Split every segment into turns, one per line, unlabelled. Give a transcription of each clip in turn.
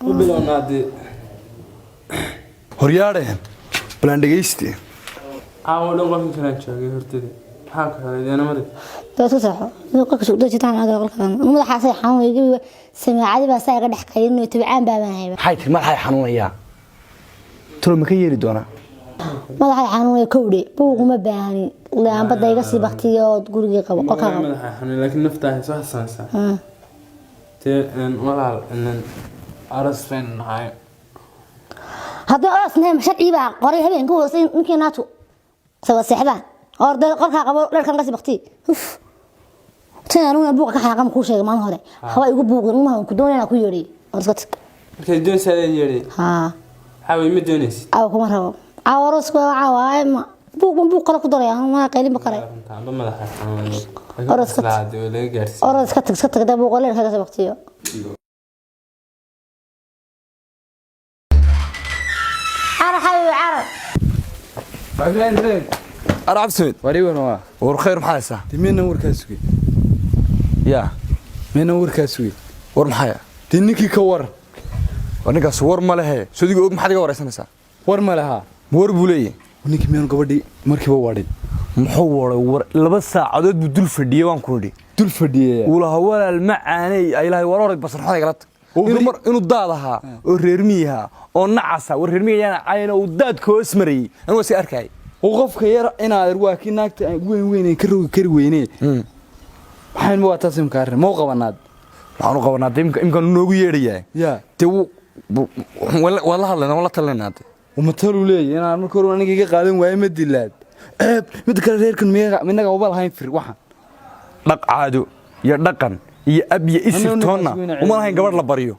وبلونادي
هريارين بلان دغيستي
عاود قف كان جوغي هرتدي maxaa ka helay deena mari
dadka saxo qofka soo dajitaan aga qolkan madaxa say xanuun samaacadi baa say ga dhex qaynay tabcaan baa hayba
maxay tii madaxa xanuunaya tolo ma ka yeeri doona
madaxa xanuun kowdhe buuguma baahani laan bada iga sii baqtiyo guriga qabo qolka
madaxa xanuun laakiin naftahay soo xasanaysa walaal inaan arastan hay
hada asnaa sharci baa qoray habeenka hoosay ninkii naato sawa seexdaan orday qolka qabo dharkan qasi baqti taanuna buuqa ka xaqam ku sheegay maan hore hawa igu buuqin ma ku doonayna ku yeeri orskad
markay doon saadeen yeeri hawi ma doonays
aw kuma rabo awrosku awaay ma buuq kala ku daray ma qaylin baqaray
taamba madaxa xanuun orskad laga gaarsiin
orskad iska tagda buuq leer ka baqtiyo
فاكرين فين انا عبسود
وريونا
ورخير محاسه
تمين وركاسوي
يا
مين وركاسوي
ور محايا
تنيكي كور
ونيكا صور ما لها سودي اوغ maxaad iga wareysanaysaa
war ma laha
war buleey
ninki meen gabadhi markiiba waadin
muxuu waray war 2 saacadood buu dul fadhiyay waan ku yiri
dul fadhiyay
walaha walaal macaanay ay ilaahay waroorad basarxada igala inuu daadaha oo reermiyaha oo nacasa war reermiyana ayna uu daad koos maray anu si arkay
oo qofka yar inaad waa ki naagta weyn ka rogi kari weynee waxaan ma wataa sim kaar ma qabanaad
waxaan u qabanaa imkan noogu yeedhaya
ya
te wala hadlayna wala talinaad
uma talu leeyahay inaan markii hore aniga iga qaadan waayay ma dilaad mid kale reerkan minaga waba lahayn fir waxan
dhaq caado iyo dhaqan iyo ab iyo isirtoona uma lahayn gabadh la bariyo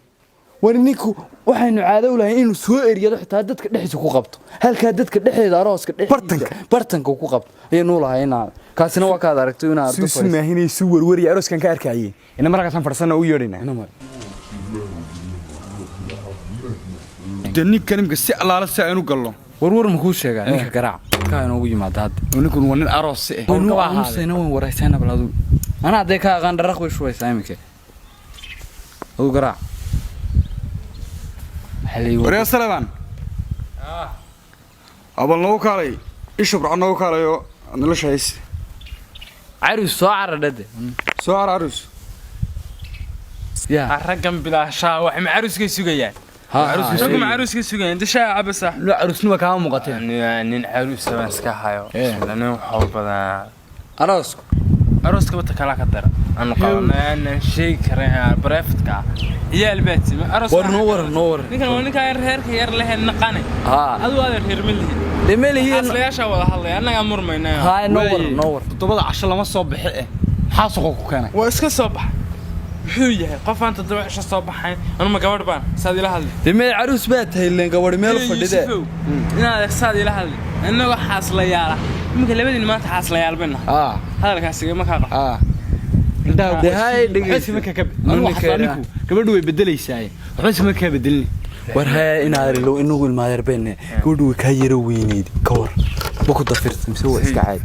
warninku waxaynu caado u lahayn inuu soo eriyado xitaa dadka dhexdiisa ku qabto halka dadka dhexdeeda arooska bartanka ku qabto ayuu lahayn kaasina waa ka aragtay inaad
ardo soo maahinay soo warwariyo arooskan ka arkayay ina markaa san farsana u yeedhina
dani kanimka si alaala si aynu galno warwar ma ku sheegaa ninka garaac ka inoogu yimaado hadda ninku waa nin aroos ah oo ka ahaayna waan wareysana baladu ana aday ka aqaan daraq way shuwaysaa imika oo garaac
وريا سليمان أبل نو كاري إيش برا نو كاريو أنا ليش هيس
عروس سعر ده
سعر عروس
يا الرقم بلا شاء وحم عروس كيسوقيان عروس رقم عروس كيسوقيان أنت شاء بس
لا عروس نو كمان مقطع
يعني عروس بس كهايو لأنه حب هذا
عروس
عروس كبت كلا كدر أنا قلنا أن شيء كره بريفت كا هي البيت عروس
نور
نكان هير خير له النقانة هذا هذا هير
ملي هي
أصل يا شو والله الله أنا أمر مينا
هاي نور طبعا عشان لما صبح حاسقك كان
واسك صبح هي قف أنت تروح عشان صبح أنا ما قبر بان سادي لهالي
دمي عروس بيت هي اللي قبر ميل فديده
أنا سادي لهالي إنه حاصل ياله ممكن لبدي ما تحاصل ياله بيننا هذا كاسي ما كان
ده هاي دقيقة ما كاب نونك قبل دوي بدليساي وحس ما كاب بدلني ورها إن هذا لو إنه ما يربينه قبل دوي كهيرو وينيد كور بكو ضفرت مسوي استعاد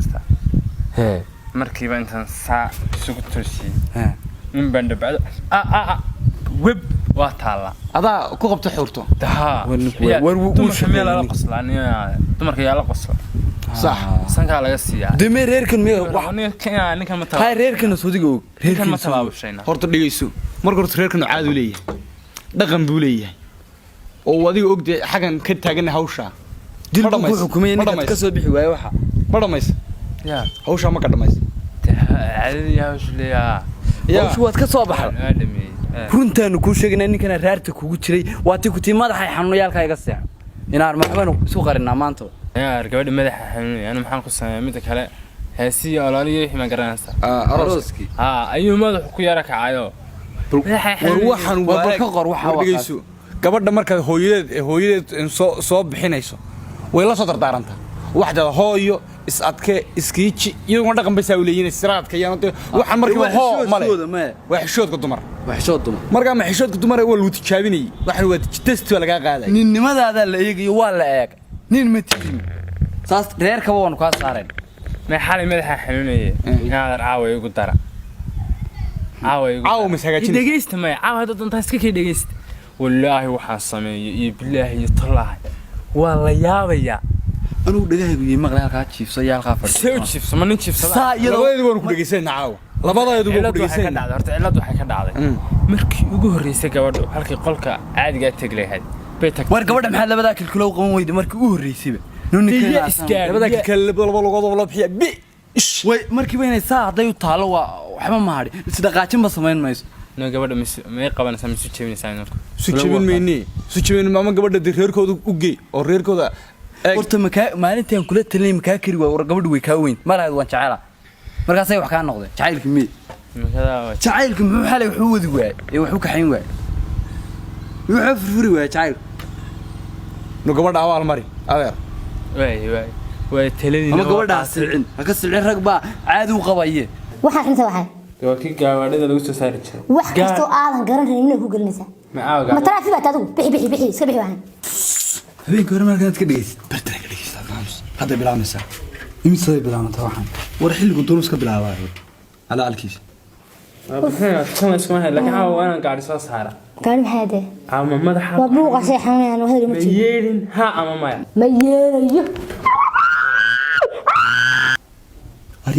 ها
مركبة أنت ساعة سوق ترسي من بند بعد ويب واتلا
هذا كوب تحورته
ده وش ميل على قصل يعني تمرك يا على قصل صح سنك على قصيا
دمير ريركن ميل
وحني كان كان متابع
هاي ريركن سوديقو
ريركن متابع بشينا
horta dhigeyso marka horta reerkan caad u leeyahay dhaqan buu leeyahay oo wadiga ogday xagan ka taagan hawsha dilku xukumeeyay ninka ka soo bixi waayay waxa ma dhamaysa
ya
hawsha ma ka dhamaysa
caadi ya hawsha leeyahay
hawsha waad ka soo baxay runtaan ku sheegnay ninkana raarta kugu jiray waati ku tii madaxa xanuunayaalka iga seexo inaan maxamed soo qarinaa maanta
يا رجال مدح حنوني أنا محن قصة مدة كلا هسي أولانية إحنا قرناسة
أروسكي
أيوة مدح كيارك عايو
وروحن وبكقر وحواقيسو قبل ده مركز هويد صوب حينيسو ولا صدر دارنتا واحدة هويو إسقطك إسكيتش يوم رقم بيساولين السرعة كيانته وحن مركز هو ماله وحشود قدمر مركز ما حشود قدمر هو اللي تشابيني وحن هو تست ولا قاعد نين ماذا هذا اللي يجي ولا إيك نين متين ساس رير كوان كاس صارين
ما حالي مدح حنوني هذا عاوي يقول ترى عاوي
مسحاجين
دقيست ما عاوي هذا أنت هسكي دقيست wallaahi waxaan sameeyay iyo bilaahi iyo tallaahi waa la yaabayaa
anigu dhagahaygu yey maqlay halkaa jiifso iyo halkaa fadhiyo
soo jiifso ma nin jiifsada
saa iyadoo
labadeedu waan ku dhageysanaynaa caawa labadeedu waan ku dhageysanaynaa
horta cilad waxay ka dhacday markii ugu horeysay gabadhu halkii qolka caadiga tag lahayd bay tagtay
war gabadha maxaa labadaa kilkilo u qaban weyday markii ugu horeysayba
Iyo iskaar
labada kale laba lugood la bixiya bi
way markii weynay saa haday u taalo waa waxba ma hadhi isdhaqaajin ba samayn mayso
no gabadha may qabanaysaa ma soo jeebinaysaa marka
su jibin meeyni su jibin maama gabadha reerkooda u geey oo reerkooda
horta maalintaan kula talinay makaa kari waa war gabadhu way kaa weyn malahayd waan jecela markaasay wax kaa noqdeen jacaylka mid jacaylka muxuu xalay wuxuu wadi waayay ee wuxuu kaxayn waayay wuxuu furfuri waayay jacaylka
no gabadha awaal mari adeer
way taladii
ama gabadhaas silcin haka silcin rag baa caadi u qabaye
waxaa inta waxay
waa kii gawaadhida lagu soo saari jiray
wax kastoo aadan garanaynin inay ku gelinaysaa ma taraafi baa taadu bixi iska bixi waxaan
habeenkii hore markaad ka dhageysid bartana ka dhageysaa fahamsan hadda bilaabmaysaa imisaday bilaabanta waxaan war xilligu doon iska bilaabaayo ala alkiisa
kan isma hay laakiin aa waan gaari soo saara
gaari maxay de
ama madaxa
waa buuqa sheexanayaan wahada ma
yeelin ha ama maya
ma yeelayo